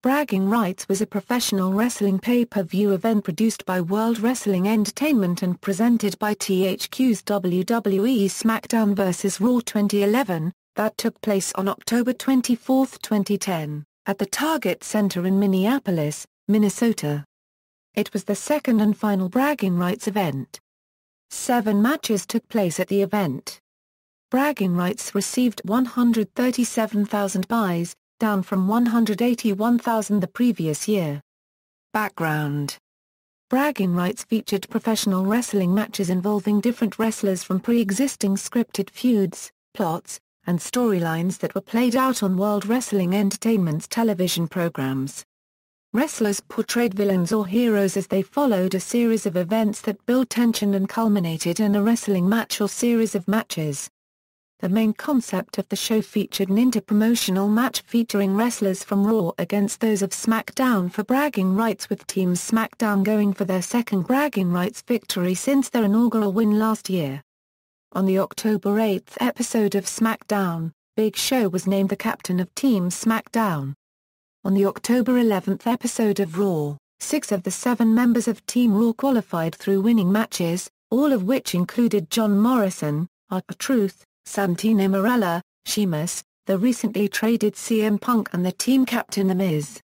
Bragging Rights was a professional wrestling pay-per-view event produced by World Wrestling Entertainment and presented by THQ's WWE SmackDown vs. Raw 2011, that took place on October 24, 2010, at the Target Center in Minneapolis, Minnesota. It was the second and final Bragging Rights event. 7 matches took place at the event. Bragging Rights received 137,000 buys, down from 181,000 the previous year. Background: Bragging Rights featured professional wrestling matches involving different wrestlers from pre-existing scripted feuds, plots, and storylines that were played out on World Wrestling Entertainment's television programs. Wrestlers portrayed villains or heroes as they followed a series of events that built tension and culminated in a wrestling match or series of matches. The main concept of the show featured an inter-promotional match featuring wrestlers from Raw against those of SmackDown for bragging rights, with Team SmackDown going for their second bragging rights victory since their inaugural win last year. On the October 8 episode of SmackDown, Big Show was named the captain of Team SmackDown. On the October 11 episode of Raw, 6 of the 7 members of Team Raw qualified through winning matches, all of which included John Morrison, R-Truth, Santino Marella, Sheamus, the recently traded CM Punk and the team captain The Miz.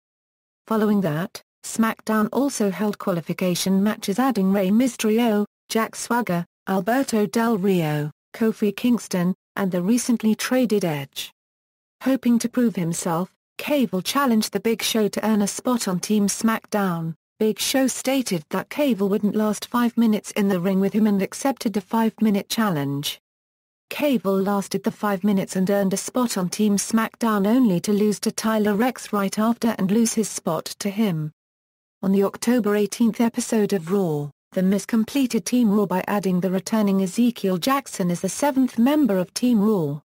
Following that, SmackDown also held qualification matches adding Rey Mysterio, Jack Swagger, Alberto Del Rio, Kofi Kingston, and the recently traded Edge. Hoping to prove himself, Cable challenged the Big Show to earn a spot on Team SmackDown. Big Show stated that Cable wouldn't last 5 minutes in the ring with him and accepted the 5-minute challenge. Cable lasted the 5 minutes and earned a spot on Team SmackDown, only to lose to Tyler Rex right after and lose his spot to him. On the October 18 episode of Raw, The Miz completed Team Raw by adding the returning Ezekiel Jackson as the 7th member of Team Raw.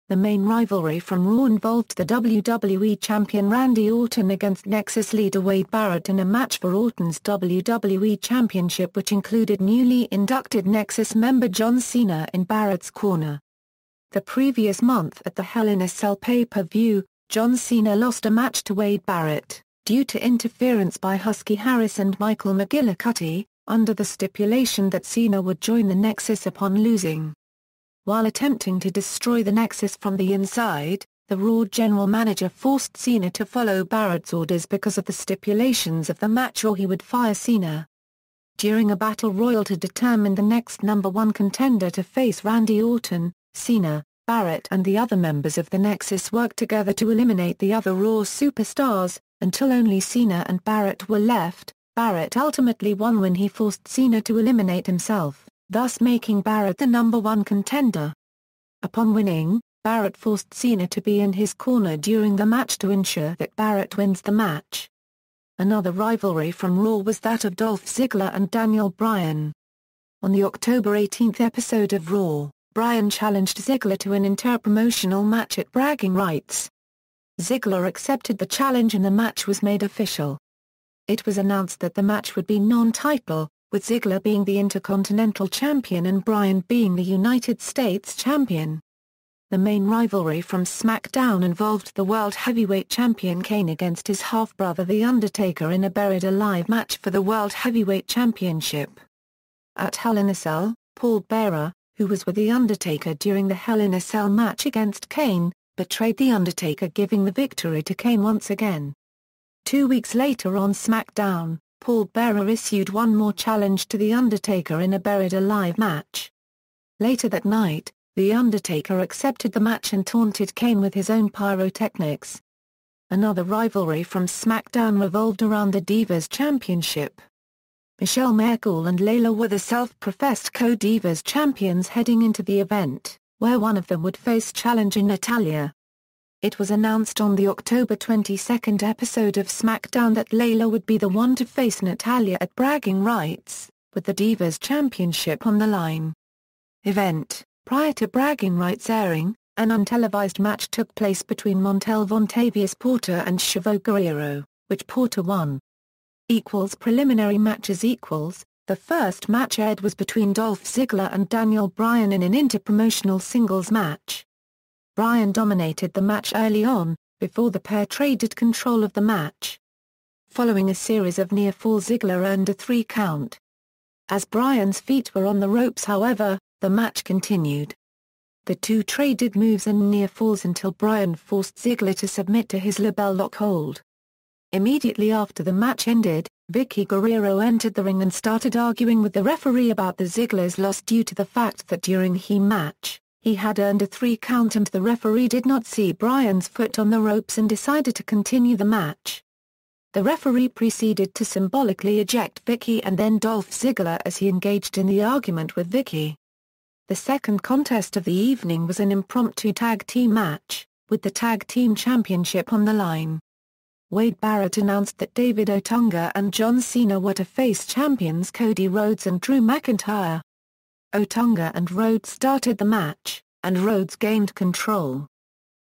The main rivalry from Raw involved the WWE Champion Randy Orton against Nexus leader Wade Barrett in a match for Orton's WWE Championship, which included newly inducted Nexus member John Cena in Barrett's corner. The previous month at the Hell in a Cell pay-per-view, John Cena lost a match to Wade Barrett, due to interference by Husky Harris and Michael McGillicuddy, under the stipulation that Cena would join the Nexus upon losing. While attempting to destroy the Nexus from the inside, the Raw general manager forced Cena to follow Barrett's orders because of the stipulations of the match, or he would fire Cena. During a battle royal to determine the next #1 contender to face Randy Orton, Cena, Barrett and the other members of the Nexus worked together to eliminate the other Raw superstars, until only Cena and Barrett were left. Barrett ultimately won when he forced Cena to eliminate himself, thus making Barrett the #1 contender. Upon winning, Barrett forced Cena to be in his corner during the match to ensure that Barrett wins the match. Another rivalry from Raw was that of Dolph Ziggler and Daniel Bryan. On the October 18 episode of Raw, Bryan challenged Ziggler to an inter-promotional match at Bragging Rights. Ziggler accepted the challenge and the match was made official. It was announced that the match would be non-title, with Ziggler being the Intercontinental Champion and Bryan being the United States Champion. The main rivalry from SmackDown involved the World Heavyweight Champion Kane against his half-brother The Undertaker in a Buried Alive match for the World Heavyweight Championship. At Hell in a Cell, Paul Bearer, who was with The Undertaker during the Hell in a Cell match against Kane, betrayed The Undertaker, giving the victory to Kane once again. 2 weeks later on SmackDown, Paul Bearer issued one more challenge to The Undertaker in a Buried Alive match. Later that night, The Undertaker accepted the match and taunted Kane with his own pyrotechnics. Another rivalry from SmackDown revolved around the Divas Championship. Michelle McCool and Layla were the self-professed co-Divas champions heading into the event, where one of them would face challenger Natalya. It was announced on the October 22 episode of SmackDown that Layla would be the one to face Natalya at Bragging Rights, with the Divas Championship on the line. Prior to Bragging Rights airing, an untelevised match took place between Montel Vontavious Porter and Chavo Guerrero, which Porter won. Preliminary matches. The first match aired was between Dolph Ziggler and Daniel Bryan in an interpromotional singles match. Bryan dominated the match early on, before the pair traded control of the match. Following a series of near falls, Ziggler earned a 3 count. As Bryan's feet were on the ropes, however, the match continued. The two traded moves and near falls until Bryan forced Ziggler to submit to his label lock hold. Immediately after the match ended, Vicky Guerrero entered the ring and started arguing with the referee about the Ziggler's loss due to the fact that during the match, he had earned a 3 count and the referee did not see Bryan's foot on the ropes and decided to continue the match. The referee proceeded to symbolically eject Vicky and then Dolph Ziggler as he engaged in the argument with Vicky. The second contest of the evening was an impromptu tag team match, with the tag team championship on the line. Wade Barrett announced that David Otunga and John Cena were to face champions Cody Rhodes and Drew McIntyre. Otunga and Rhodes started the match, and Rhodes gained control.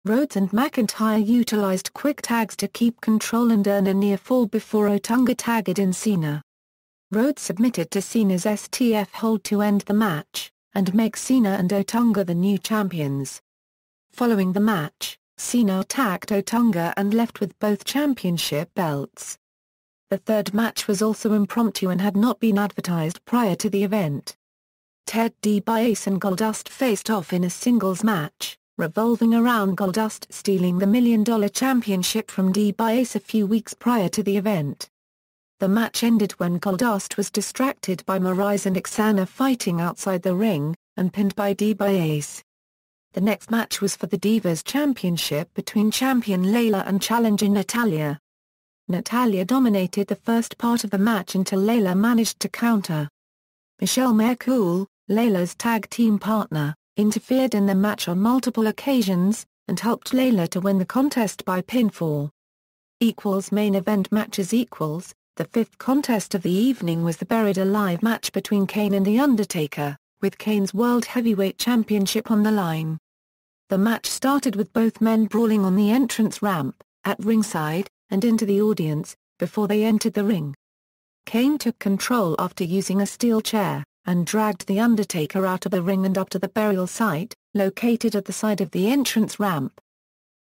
Rhodes and McIntyre utilized quick tags to keep control and earn a near fall before Otunga tagged in Cena. Rhodes submitted to Cena's STF hold to end the match, and make Cena and Otunga the new champions. Following the match, Cena attacked Otunga and left with both championship belts. The third match was also impromptu and had not been advertised prior to the event. Ted DiBiase and Goldust faced off in a singles match, revolving around Goldust stealing the $1 Million Championship from DiBiase a few weeks prior to the event. The match ended when Goldust was distracted by Miraz and Ixana fighting outside the ring, and pinned by DiBiase. The next match was for the Divas Championship between champion Layla and challenger Natalya. Natalya dominated the first part of the match until Layla managed to counter. Michelle McCool, Layla's tag team partner, interfered in the match on multiple occasions, and helped Layla to win the contest by pinfall. Main event matches. The fifth contest of the evening was the Buried Alive match between Kane and The Undertaker, with Kane's World Heavyweight Championship on the line. The match started with both men brawling on the entrance ramp, at ringside, and into the audience, before they entered the ring. Kane took control after using a steel chair, and dragged The Undertaker out of the ring and up to the burial site, located at the side of the entrance ramp.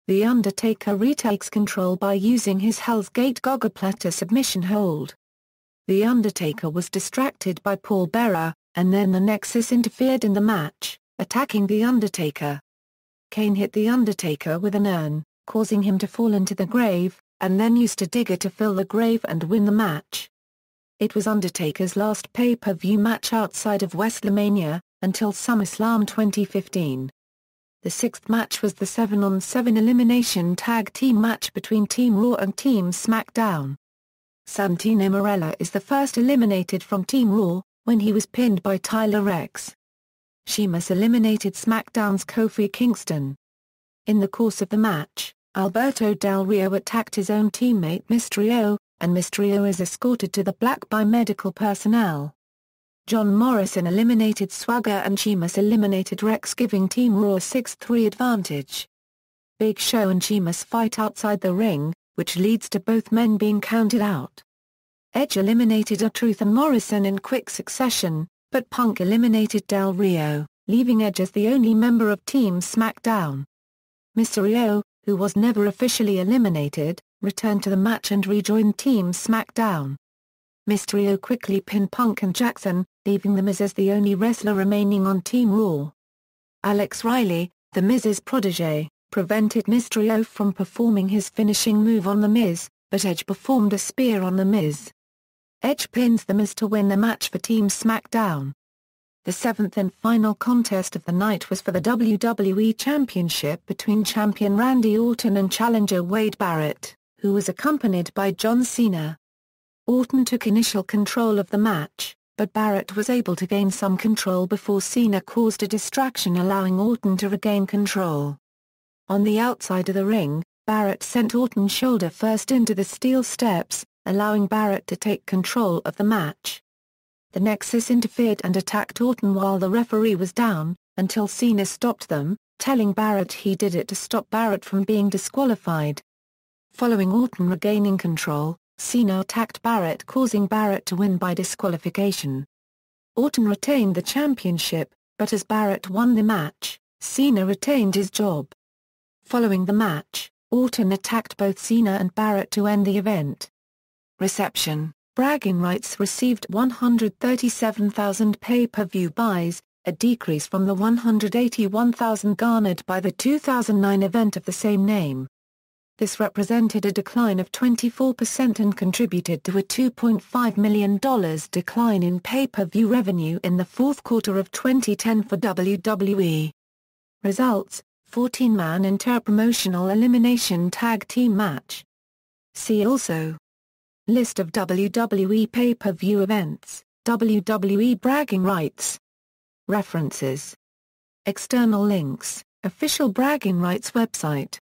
The Undertaker retakes control by using his Hell's Gate gogoplata submission hold. The Undertaker was distracted by Paul Bearer, and then the Nexus interfered in the match, attacking The Undertaker. Kane hit The Undertaker with an urn, causing him to fall into the grave, and then used a digger to fill the grave and win the match. It was Undertaker's last pay-per-view match outside of WrestleMania, until SummerSlam 2015. The sixth match was the 7-on-7 elimination tag team match between Team Raw and Team SmackDown. Santino Marella is the first eliminated from Team Raw, when he was pinned by Tyler Rex. Sheamus eliminated SmackDown's Kofi Kingston. In the course of the match, Alberto Del Rio attacked his own teammate Mysterio, and Mysterio is escorted to the black by medical personnel. John Morrison eliminated Swagger and Sheamus eliminated Rex, giving Team Raw a 6-3 advantage. Big Show and Sheamus fight outside the ring, which leads to both men being counted out. Edge eliminated R-Truth and Morrison in quick succession, but Punk eliminated Del Rio, leaving Edge as the only member of Team SmackDown. Mysterio, who was never officially eliminated, returned to the match and rejoined Team SmackDown. Mysterio quickly pinned Punk and Jackson, leaving The Miz as the only wrestler remaining on Team Raw. Alex Riley, The Miz's protege, prevented Mysterio from performing his finishing move on The Miz, but Edge performed a spear on The Miz. Edge pins The Miz to win the match for Team SmackDown. The seventh and final contest of the night was for the WWE Championship between champion Randy Orton and challenger Wade Barrett, who was accompanied by John Cena. Orton took initial control of the match, but Barrett was able to gain some control before Cena caused a distraction, allowing Orton to regain control. On the outside of the ring, Barrett sent Orton shoulder first into the steel steps, allowing Barrett to take control of the match. The Nexus interfered and attacked Orton while the referee was down, until Cena stopped them, telling Barrett he did it to stop Barrett from being disqualified. Following Orton regaining control, Cena attacked Barrett, causing Barrett to win by disqualification. Orton retained the championship, but as Barrett won the match, Cena retained his job. Following the match, Orton attacked both Cena and Barrett to end the event. Reception: bragging rights received 137,000 pay-per-view buys, a decrease from the 181,000 garnered by the 2009 event of the same name. This represented a decline of 24% and contributed to a $2.5 million decline in pay-per-view revenue in the fourth quarter of 2010 for WWE. Results: 14-man interpromotional elimination tag team match. See also: List of WWE pay-per-view events, WWE bragging rights. References. External links: Official bragging rights website.